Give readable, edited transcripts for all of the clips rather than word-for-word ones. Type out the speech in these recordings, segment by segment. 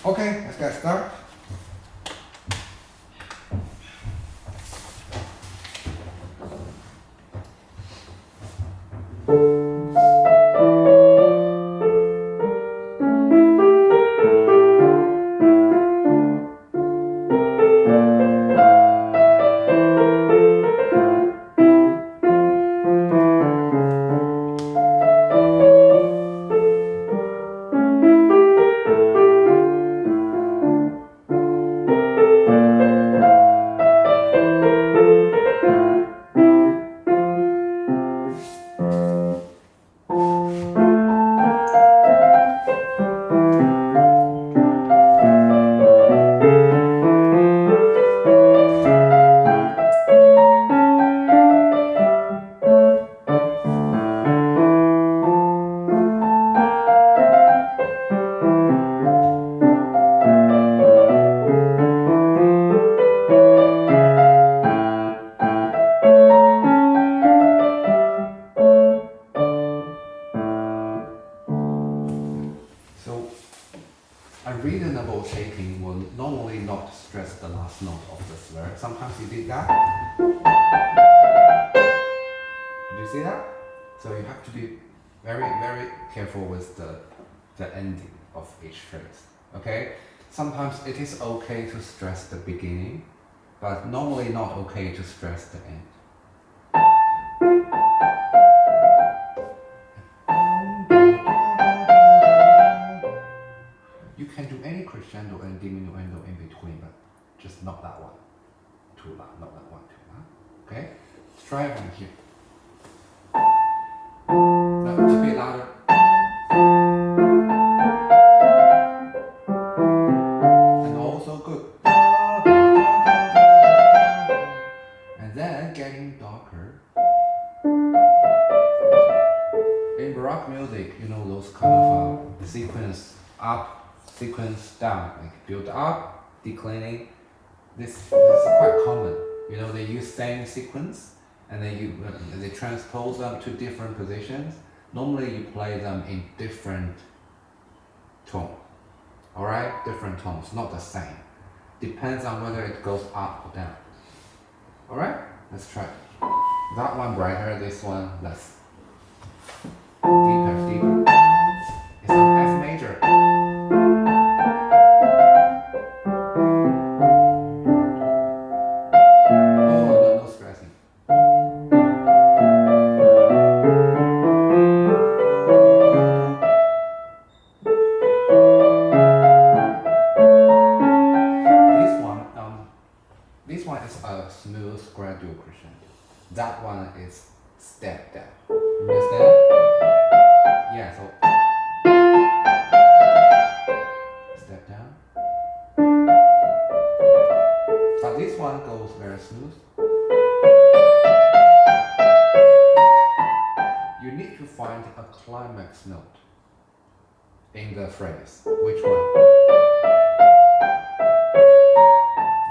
Okay, let's get started. So, a reasonable shaping will normally not stress the last note of the slur. Sometimes you did that. Did you see that? So you have to be very, very careful with the ending of each phrase. Okay? Sometimes it is okay to stress the beginning, but normally not okay to stress the end. You can do any crescendo and diminuendo in between, but just not that one too loud, not that one too loud. Okay? Let's try it one here. Now it's a bit louder. And also good. And then getting darker. In Baroque music, you know those kind of the sequence up, sequence down, like build up, declining. This is quite common. You know, they use same sequence and they transpose them to different positions. Normally you play them in different tone. Alright? Different tones, not the same. Depends on whether it goes up or down. Alright? Let's try. That one brighter, this one less. Deeper, deeper. It's on F major. Oh, no stressing. This one is a smooth gradual crescendo. That one is step down. Understand? Yeah, so step down. But this one goes very smooth. You need to find a climax note in the phrase. Which one?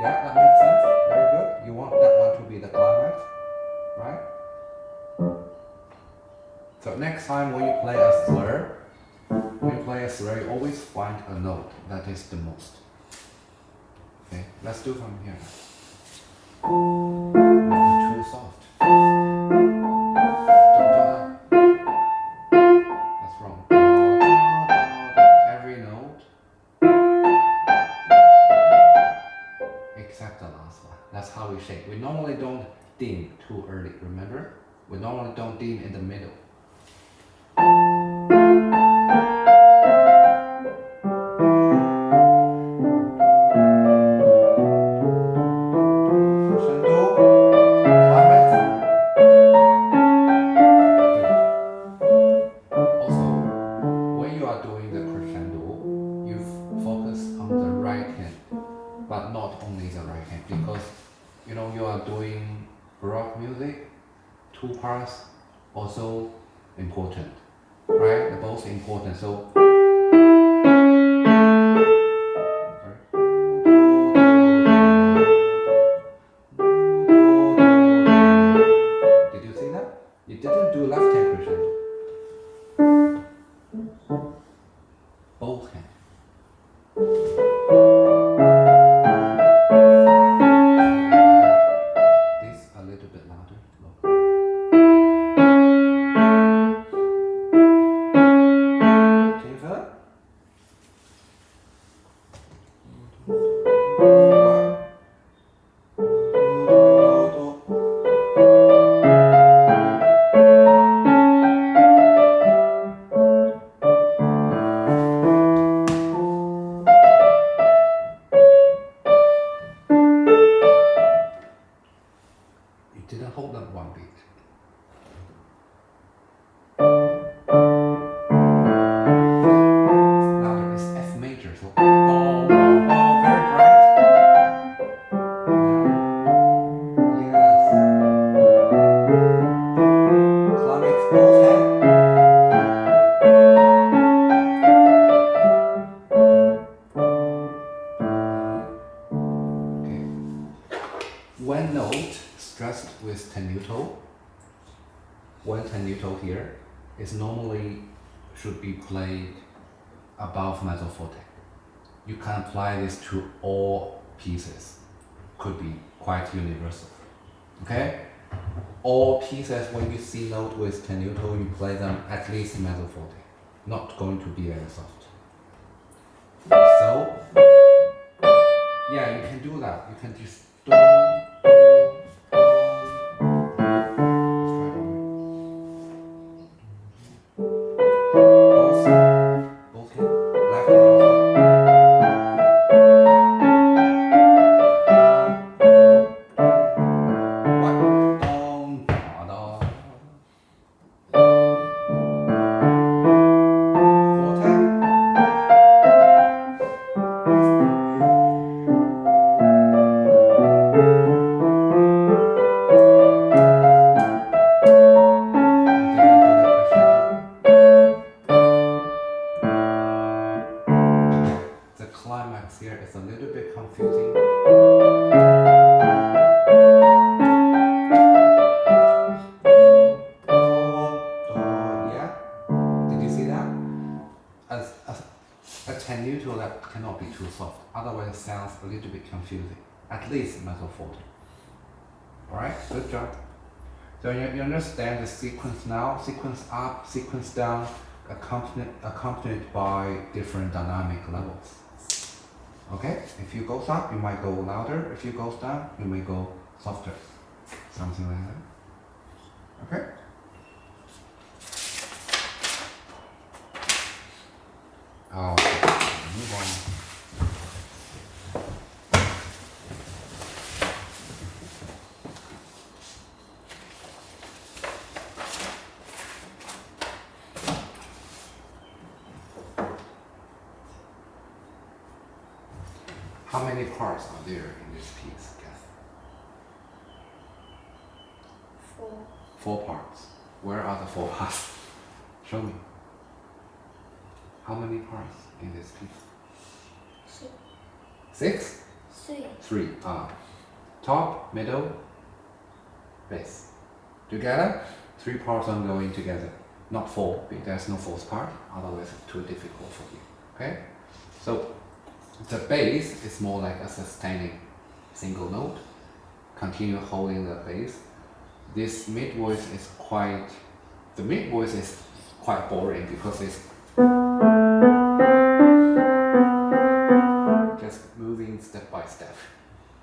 Yeah, that makes sense. Very good. You want that one to be the climax, right? So next time when you play a slur, you always find a note that is the most. Okay, let's do from here. Not too soft. That's wrong. Every note except the last one. That's how we shape. We normally don't dim too early, remember? We normally don't dim in the middle. But not only the right hand, because you know you are doing Baroque music, two parts also important, right? They're both important. So did you see that? You didn't do left hand crescendo. Both hands. with tenuto, one tenuto here is normally should be played above mezzo forte. You can apply this to all pieces. Could be quite universal. Okay? All pieces when you see note with tenuto, you play them at least mezzo forte. Not going to be very soft. So yeah, you can do that. You can just both hand, left hand the climax here is a little bit confusing. Yeah? Did you see that? A tenuto that cannot be too soft, otherwise it sounds a little bit confusing. At least mezzo forte. Alright, good job. So you understand the sequence now, sequence up, sequence down, accompanied by different dynamic levels. Okay, if you go up, you might go louder. If you go down, you may go softer. Something like that. Okay? Okay, move on. How many parts are there in this piece, Kathy? 4. 4 parts. Where are the 4 parts? Show me. How many parts in this piece? 6? 3. 3. Top, middle, bass. Together, 3 parts are going together. Not 4, because there's no 4th part, otherwise it's too difficult for you. Okay? So the bass is more like a sustaining single note. Continue holding the bass. This mid voice is the mid voice is quite boring because it's just moving step by step.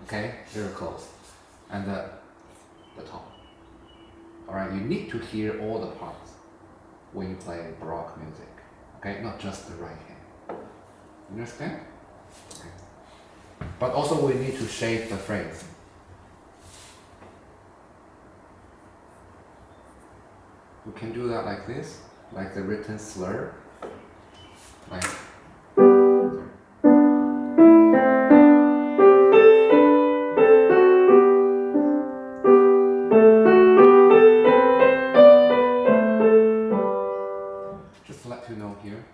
Okay, very close. And the top. Alright, you need to hear all the parts when you play Baroque music. Okay, not just the right hand. You understand? Okay. But also we need to shape the phrase. We can do that like this, like the written slur. Like just to let you know here,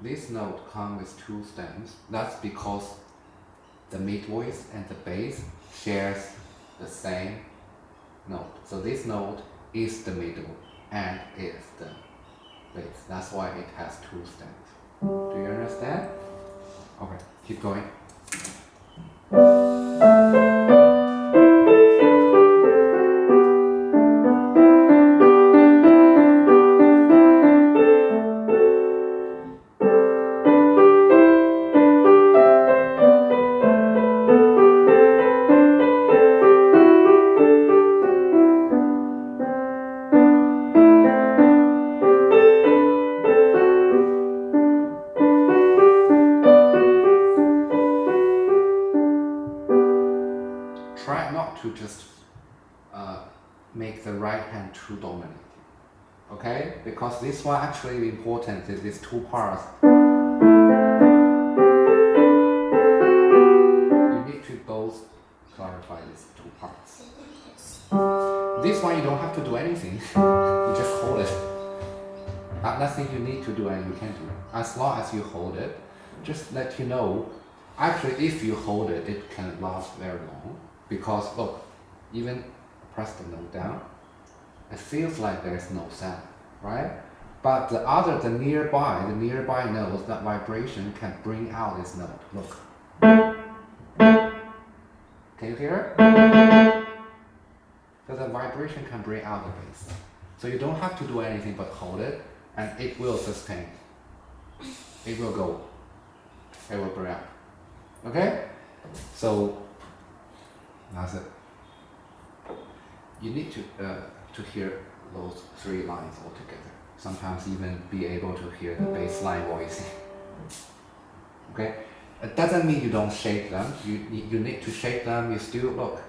this note comes with 2 stems. That's because the mid voice and the bass shares the same note. So this note is the middle and is the bass. That's why it has 2 stems. Do you understand? Okay, keep going. Try not to just make the right hand too dominant, okay? Because this one actually important is these 2 parts. You need to both clarify these 2 parts. This one you don't have to do anything, you just hold it. Nothing you need to do and you can do. As long as you hold it, just let you know, actually if you hold it, it can last very long. Because look, even a press the note down, it feels like there is no sound, right? But the nearby notes, that vibration can bring out this note. Look. Can you hear it? So the vibration can bring out the bass. So you don't have to do anything but hold it, and it will sustain. It will go. It will bring out. Okay? So that's it. You need to hear those 3 lines all together. Sometimes even be able to hear the bass line voicing. Okay? It doesn't mean you don't shake them. You need to shake them. You still look.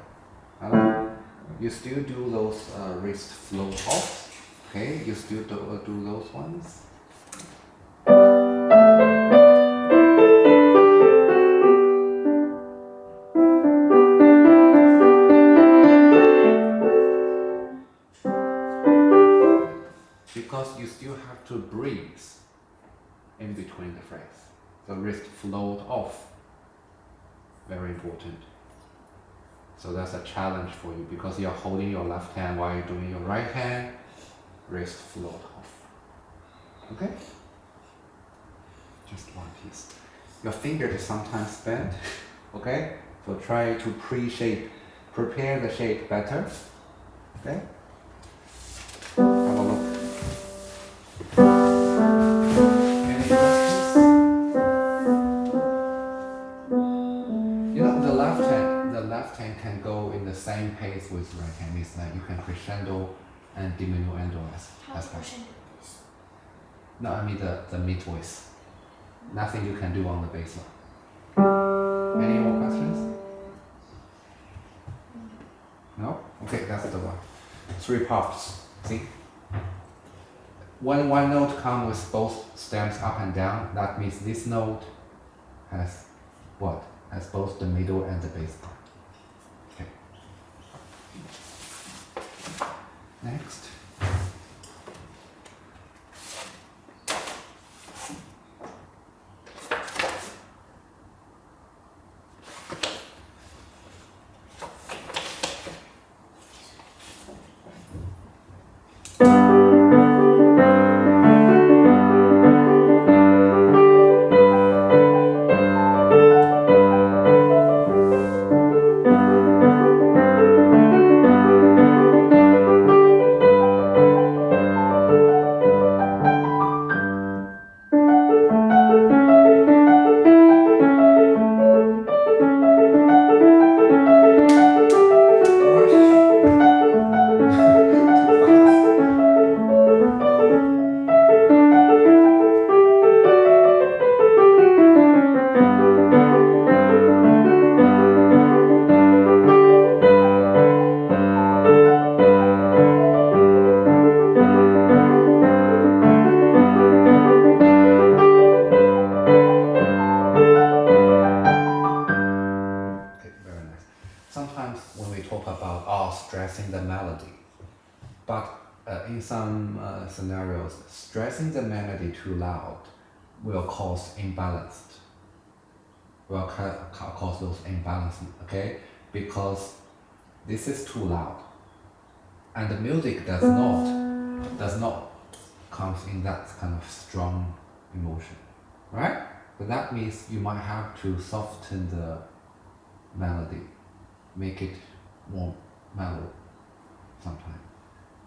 You still do those wrist float offs. Okay? You still do those ones. Because you still have to breathe in between the phrase. The wrist float off. Very important. So that's a challenge for you because you're holding your left hand while you're doing your right hand. Wrist float off. Okay? Just one piece. Your finger is sometimes bent. Okay? So try to prepare the shape better. Okay? Have a look. Any questions? You know, the left hand can go in the same pace with right hand. It's like you can crescendo and diminuendo as well. No, I mean the mid voice. Nothing you can do on the bass line. Any more questions? No? Okay, that's the one. 3 parts. See? When one note comes with both stems up and down, that means this note has what? Has both the middle and the bass part. Okay. Next. Stressing the melody, but in some scenarios, stressing the melody too loud will cause imbalanced. Will cause those imbalances, okay? Because this is too loud, and the music does not come in that kind of strong emotion, right? So that means you might have to soften the melody, make it more mellow sometimes,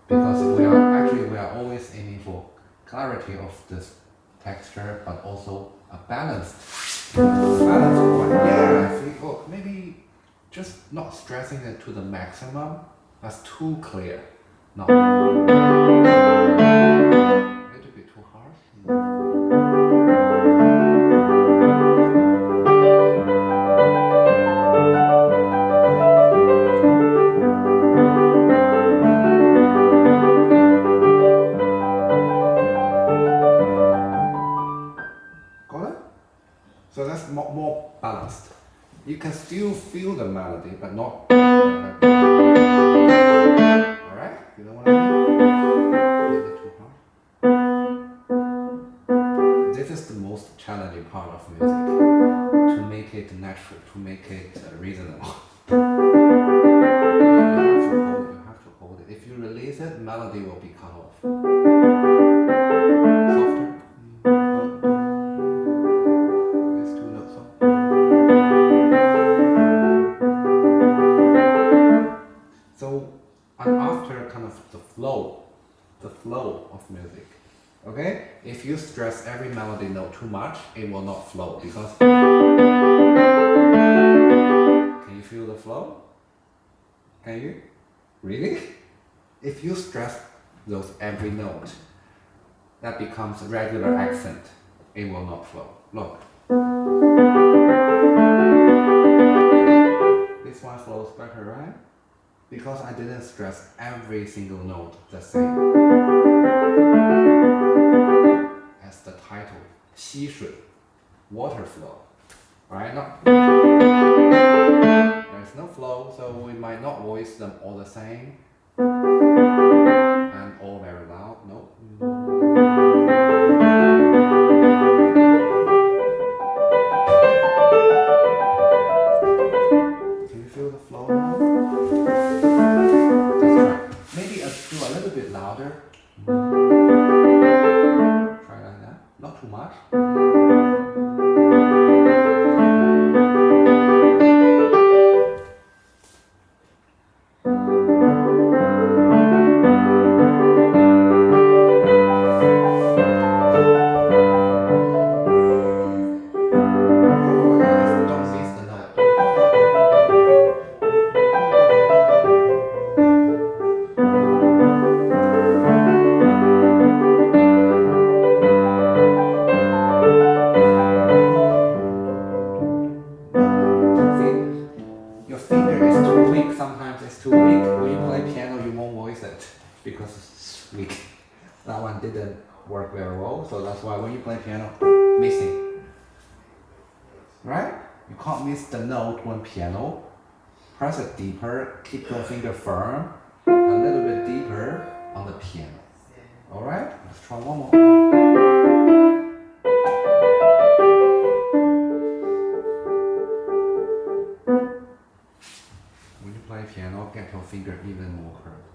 because we are always aiming for clarity of this texture, but also a balanced one. Yeah, I think, look, maybe just not stressing it to the maximum. That's too clear. No, a little bit too harsh. So that's more balanced. You can still feel the melody, but not. Alright? You know what I mean? A little bit too hard. This is the most challenging part of music. To make it natural, to make it reasonable. You have release it, melody will be cut off. Softer. These two notes off. So, and after kind of the flow of music. Okay? If you stress every melody note too much, it will not flow because. Can you feel the flow? Can you? Really? If you stress those every note, that becomes a regular accent. It will not flow. Look. This one flows better, right? Because I didn't stress every single note the same. As the title, 溪水, water flow, right? There's no flow, so we might not voice them all the same and all very loud. No. Can you feel the flow now? Let's try. Maybe do a little bit louder. Try like that. Not too much. Sometimes it's too weak. When you play piano, you won't voice it because it's weak. That one didn't work very well, so that's why when you play piano, missing. Right? You can't miss the note when piano. Press it deeper, keep your finger firm, a little bit deeper on the piano. Alright? Let's try one more. Piano, get your finger even more curved.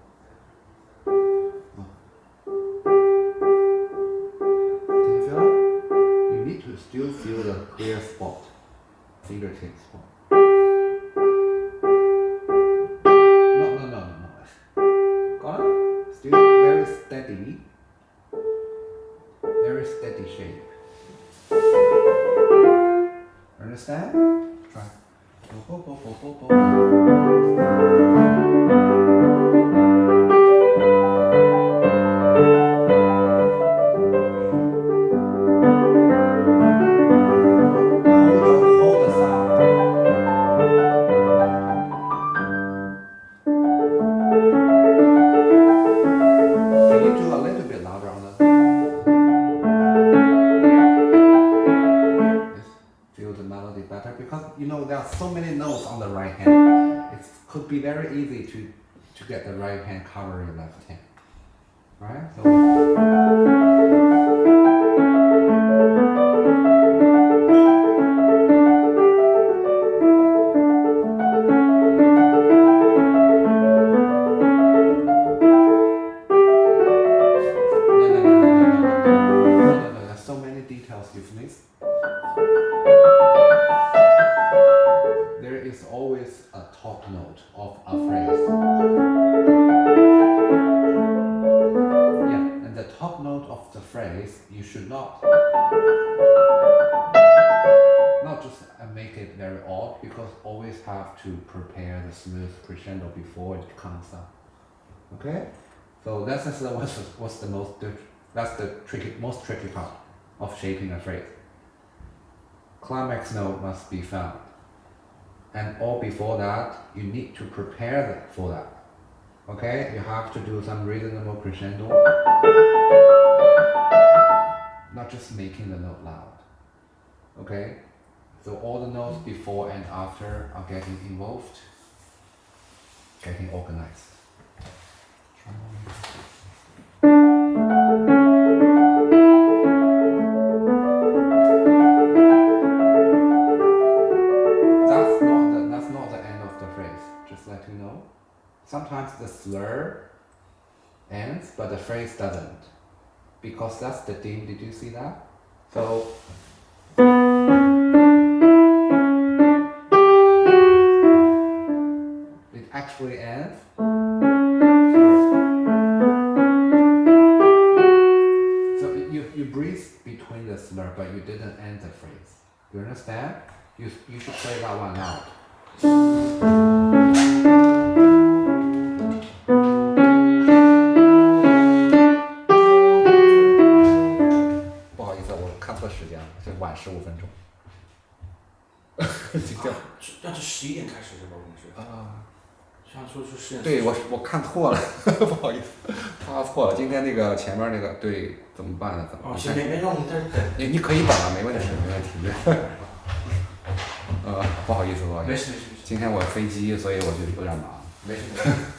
Can you feel it? You need to still feel the clear spot, fingertip spot. No. Got it? Still very steady shape. Understand? Try. Hold the sound. Can you do a little bit louder on the? Feel the melody better because there are so many notes on the right hand. It could be very easy to get the right hand cover your left hand, right? So. No, there's so many details you've missed. There is always a top note of a phrase. Yeah, and the top note of the phrase, you should not just make it very odd, because always have to prepare the smooth crescendo before it comes up. Okay? So that's the most tricky part of shaping a phrase. Climax note must be found. And all before that, you need to prepare for that. Okay? You have to do some reasonable crescendo. Not just making the note loud. Okay? So all the notes before and after are getting involved, getting organized. That's not the end of the phrase, just let you know. Sometimes the slur ends, but the phrase doesn't. Because that's the theme, did you see that? So it actually ends here. So you breathe between the slur, but you didn't end the phrase. You understand? You should play that one out. 不好意思，我看错时间了，是晚15分钟。那就11点开始是吧？我们是。上说是10点。对，我看错了，不好意思，发错了。今天那个前面那个对，怎么办呢？怎么？没让我们在等。你可以等啊，没问题，没问题。不好意思，不好意思。没事。今天我飞机，所以我就有点忙。没事。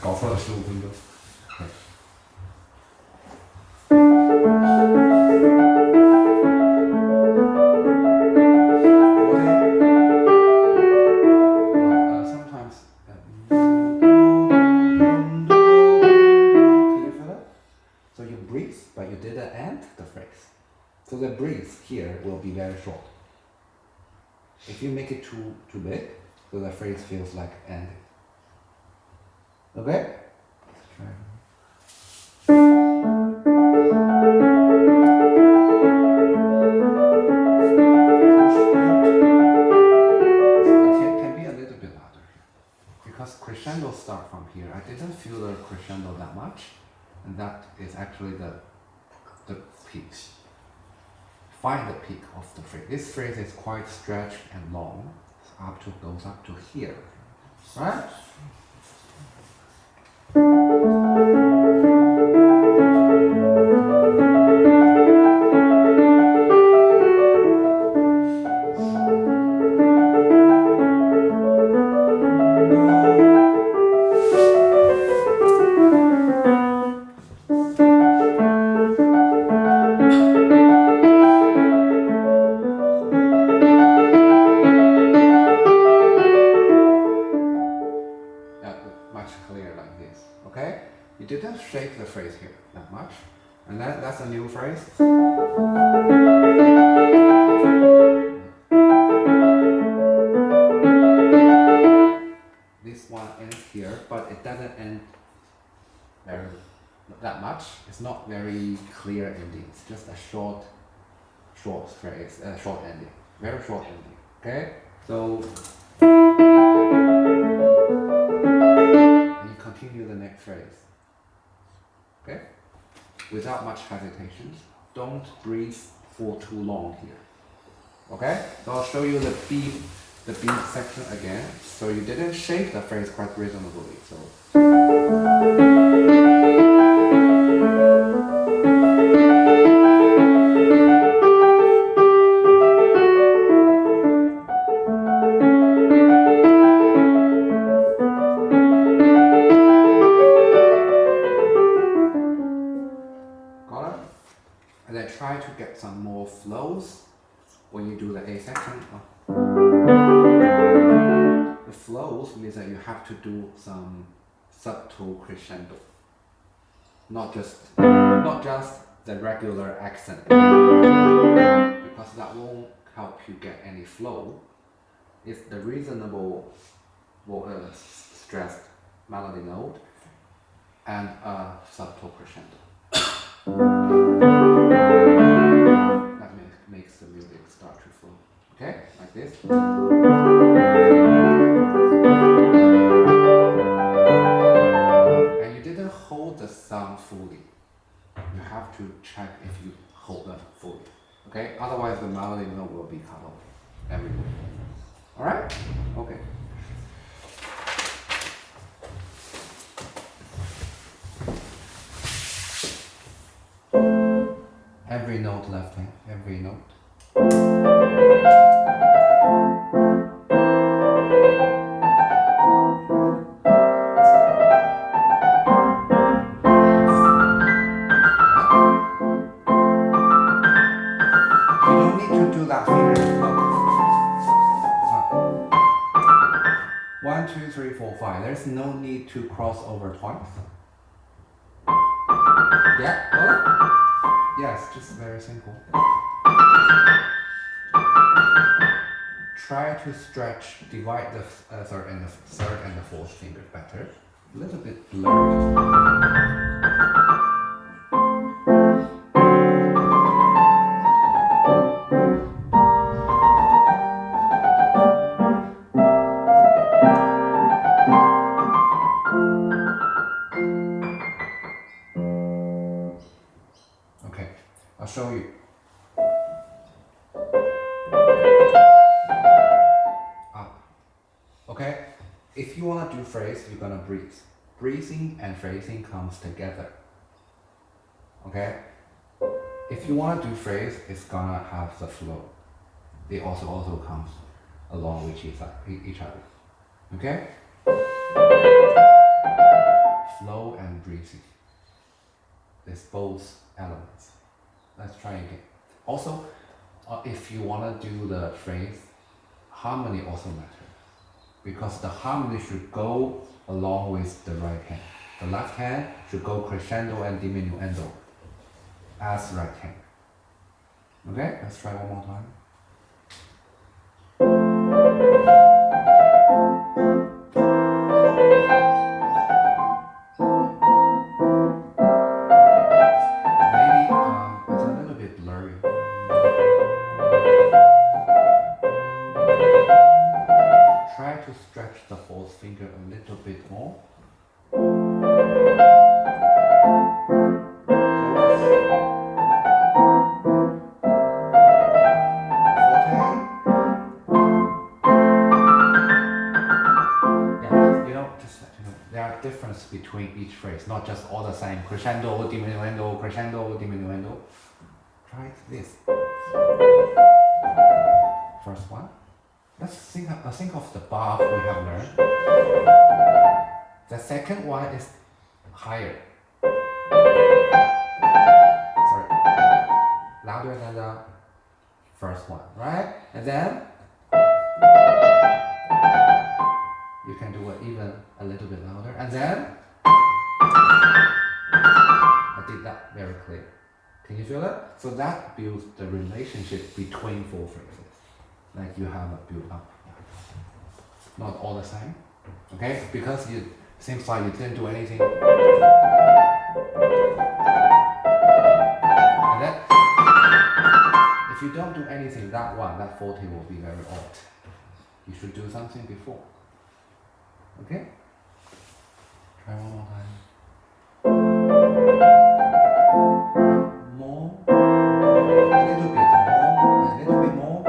搞错了15分钟。But you didn't end the phrase. So the breathe here will be very short. If you make it too big, so the phrase feels like ending. Okay? Can be a little bit louder here. Because crescendo start from here. I didn't feel the crescendo that much. And that is actually the peak. Find the peak of the phrase. This phrase is quite stretched and long. Goes up to here. Right? Didn't shake the phrase here that much, and that's a new phrase. This one ends here, but it doesn't end that much. It's not very clear ending. It's just a short phrase, short ending, very short ending. Okay, so and you continue the next phrase. Okay? Without much hesitation. Don't breathe for too long here. Okay? So I'll show you the beat section again. So you didn't shape the phrase quite reasonably. So and then try to get some more flows when you do the A section. The flows means that you have to do some subtle crescendo, not just the regular accent, because that won't help you get any flow. It's the reasonable stressed melody note and a subtle crescendo. That makes the music start to flow. Okay, like this. And you didn't hold the sound fully. You have to check if you hold them fully. Okay, otherwise the melody note will be cut off everywhere. Alright? Okay. Every note left hand, every note. You don't need to do that finger flow. 1, 2, 3, 4, 5. There's no need to cross over twice. Yeah, got it? Yes, just very simple. Try to stretch, divide the third and the fourth finger better. A little bit blurred. Okay, I'll show you. Up. Okay, if you want to do phrase, you're gonna breathe. Breathing and phrasing comes together. Okay? If you want to do phrase, it's gonna have the flow. It also comes along with each other. Okay? Flow and breathing. It's both elements. Let's try again. Also, if you want to do the phrase, harmony also matters. Because the harmony should go along with the right hand. The left hand should go crescendo and diminuendo as right hand. Okay, let's try one more time. Maybe it's a little bit blurry. Try to stretch the fourth finger a little bit more. There are differences between each phrase, not just all the same. Crescendo, diminuendo, crescendo, diminuendo. Try this. First one. Let's think of the Bach we have learned. The second one is higher. Sorry. Louder than the first one, right? And then you can do it even a little bit louder. And then I did that very clear. Can you feel it? So that builds the relationship between four phrases. Like you have a build up. Not all the same. Okay? Because it seems like you didn't do anything. And then if you don't do anything, that 40 will be very odd. You should do something before. Okay? Try one more time. More. A little bit more. A little bit more.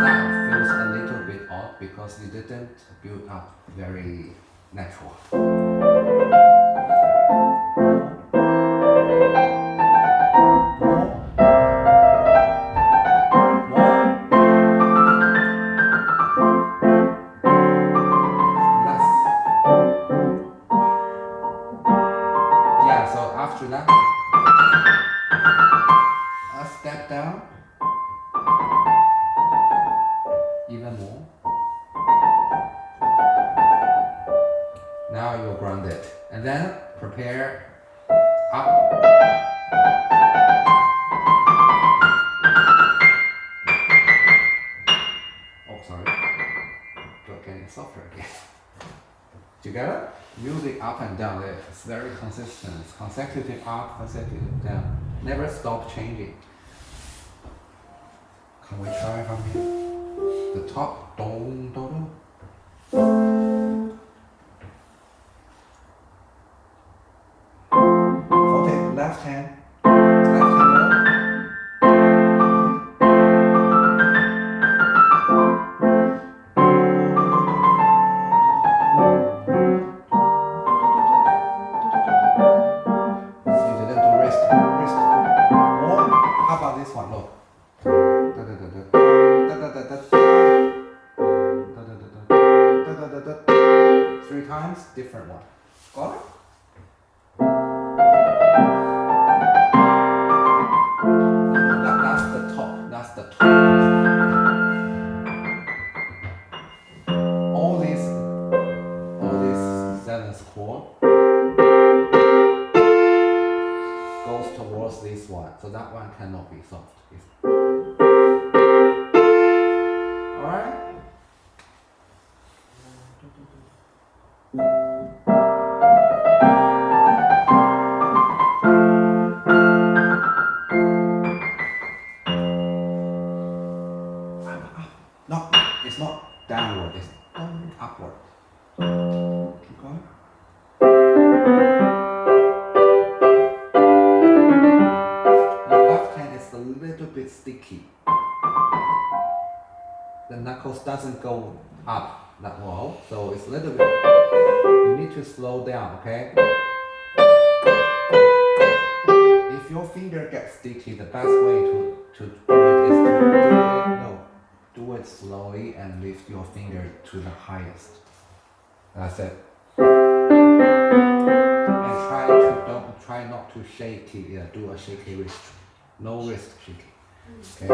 That feels a little bit odd because you didn't build up very natural. After that, a step down, even more. Now you're grounded, and then prepare up. Oh, sorry, you're getting softer again. Together, music up and down. It's very consistent. It's consecutive up, consecutive down. Never stop changing. Can we try from here? The top, dong, dong, dong. Okay, left hand. Left hand more. This one, look. 3 times, different one. Got it? That's the top. That's the top. All these 7th chord. not be soft. Alright? No, it's not downward, it's upward. Keep going. The left hand is a little bit sticky. The knuckles doesn't go up that well, so it's a little bit. You need to slow down, okay? If your finger gets sticky, the best way to do it is to do it slowly and lift your finger to the highest. That's it. And try not to shake it. Yeah, do a shaky wrist. No wrist shaking. Okay.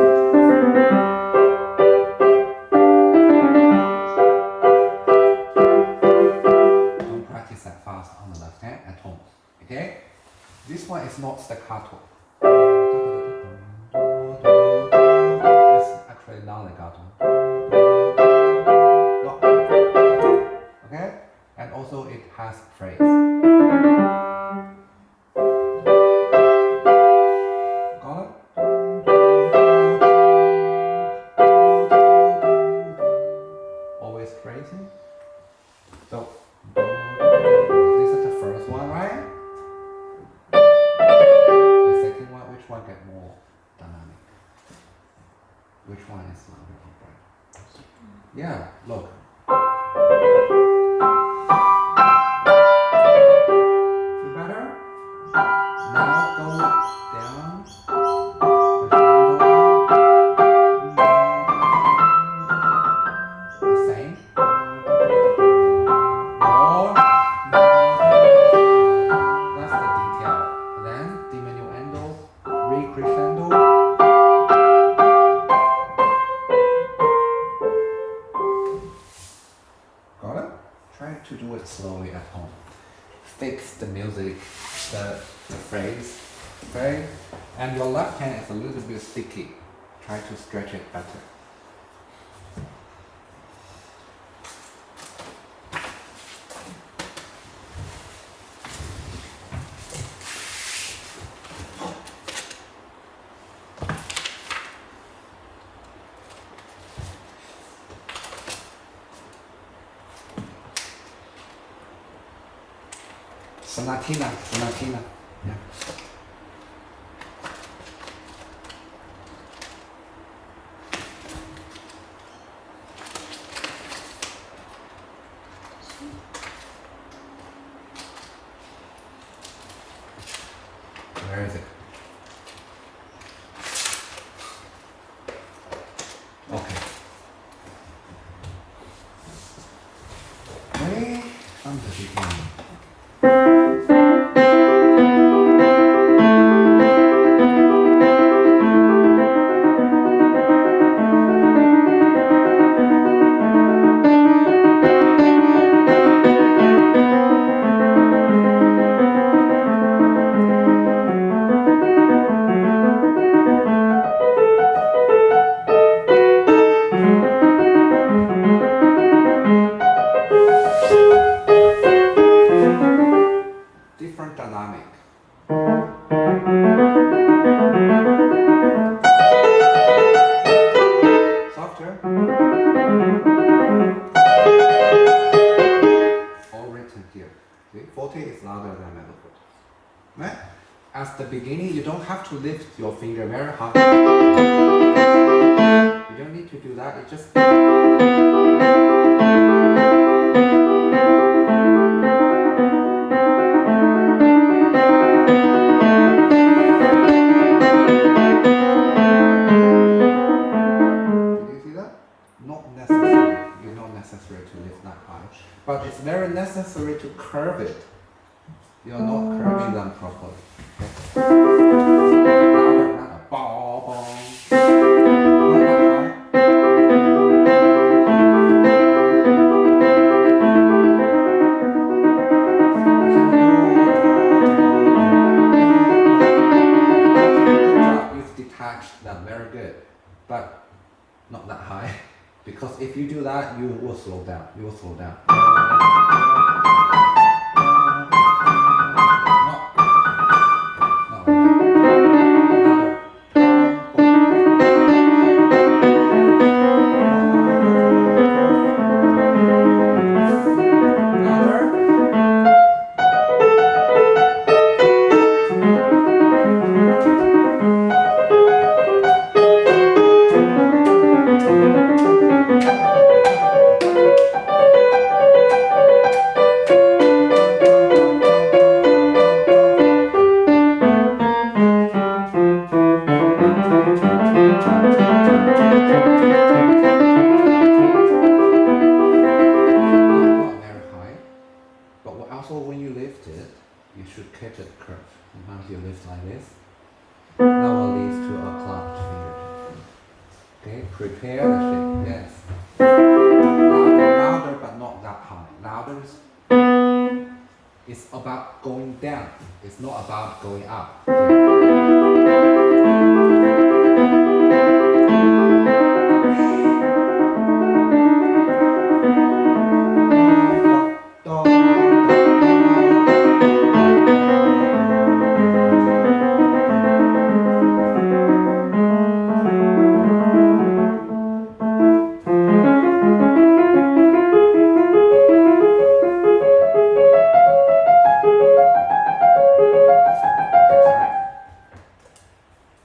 Don't practice that fast on the left hand at home. Okay? This one is not staccato. It's actually non-legato. No. Okay? And also it has phrase. Got it? Always phrasing. So this is the first one, right? The second one, which one get more dynamic? Which one is louder or bright? Yeah, look. Feel better? Now go down. The same. More. That's the detail. Then diminuendo, recrescendo. Got it? Try to do it slowly at home. Fix the music, the phrase, okay? And your left hand is a little bit sticky. Try to stretch it better. Sonatina. Yeah. Where is it? Okay. Way from the beginning. Different dynamic. Softer. All written here. See? Forte is louder than middle forte. Right? At the beginning, you don't have to lift your finger very high. You don't need to do that. It just. Necessary to lift that high, but it's very necessary to curve it. You're not curving them properly. Okay? Not a ball, ball. Not that high. Good job. You've detached catch that very good, but not that high. Because if you do that, you will slow down. You will slow down. Also, when you lift it, you should keep it curved. Sometimes you lift like this. That will lead to a clumped finger. Okay, prepare the shape. Yes. Louder, but not that high. Louder is about going down. It's not about going up.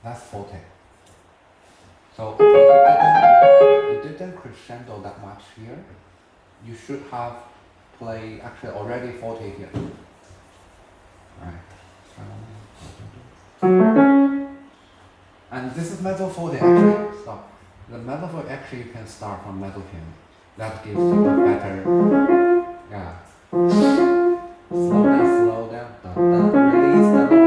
That's forte. So if you didn't crescendo that much here, you should have played actually already forte here. Alright. And this is mezzo forte actually. Stop. The mezzo forte actually you can start from mezzo piano. That gives you a better, yeah. Slow down, slow down. Dun, dun. Release the note.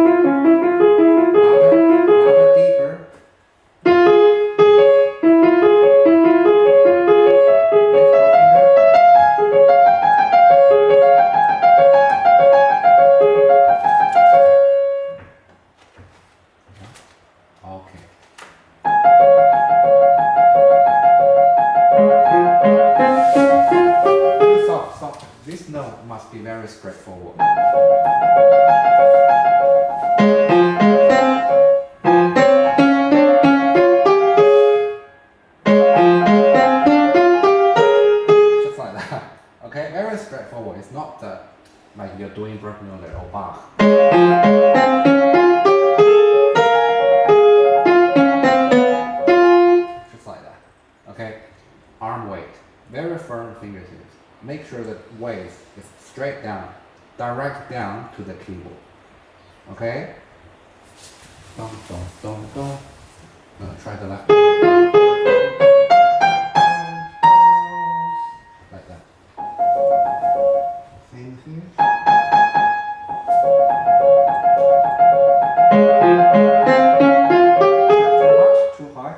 This note must be very straightforward. Just like that. Okay, very straightforward. It's not like you're doing Burgmuller or Bach. Just like that. Okay, arm weight. Very firm fingertips. Make sure that waist is straight down, direct down to the keyboard. Okay? Dum, dum, dum, dum. Try the left. Like that. Same here. Too much, too high.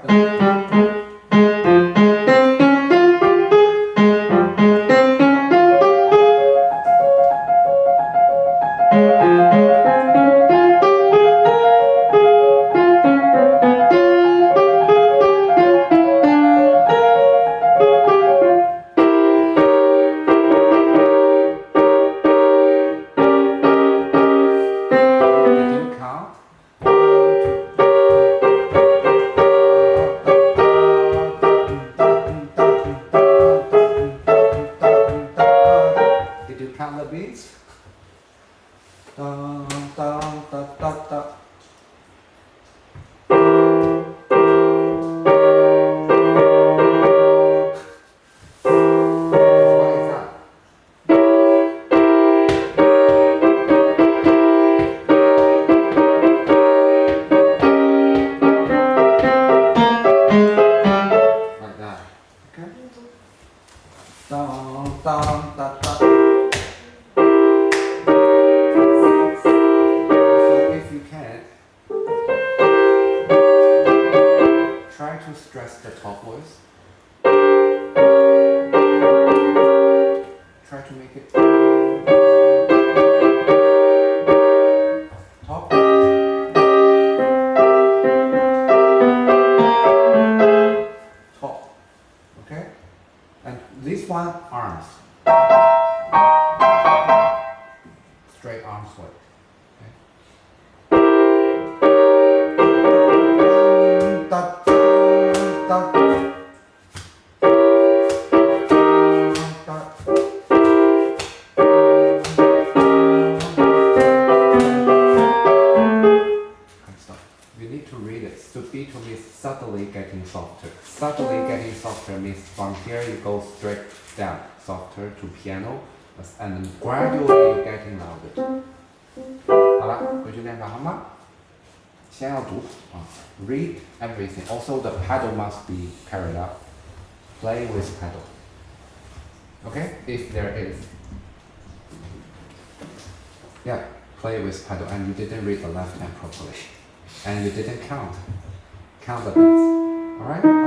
Count the beats. Da, da, da, da, da. Why is that? Like that. Okay. Da, da, da, da. Try to stress the top voice. Try to make it top. This one, arms. Straight arm swing. You need to read it. Subito means subtly getting softer. Subtly getting softer means from here you go straight down, softer to piano, and then gradually you're getting louder. 好了，回去练个好吗？先要读啊 ，read everything. Also the pedal must be carried out. Play with pedal. Okay, if there is. Yeah, play with pedal, and you didn't read the left hand properly, and you didn't count the beats. All right.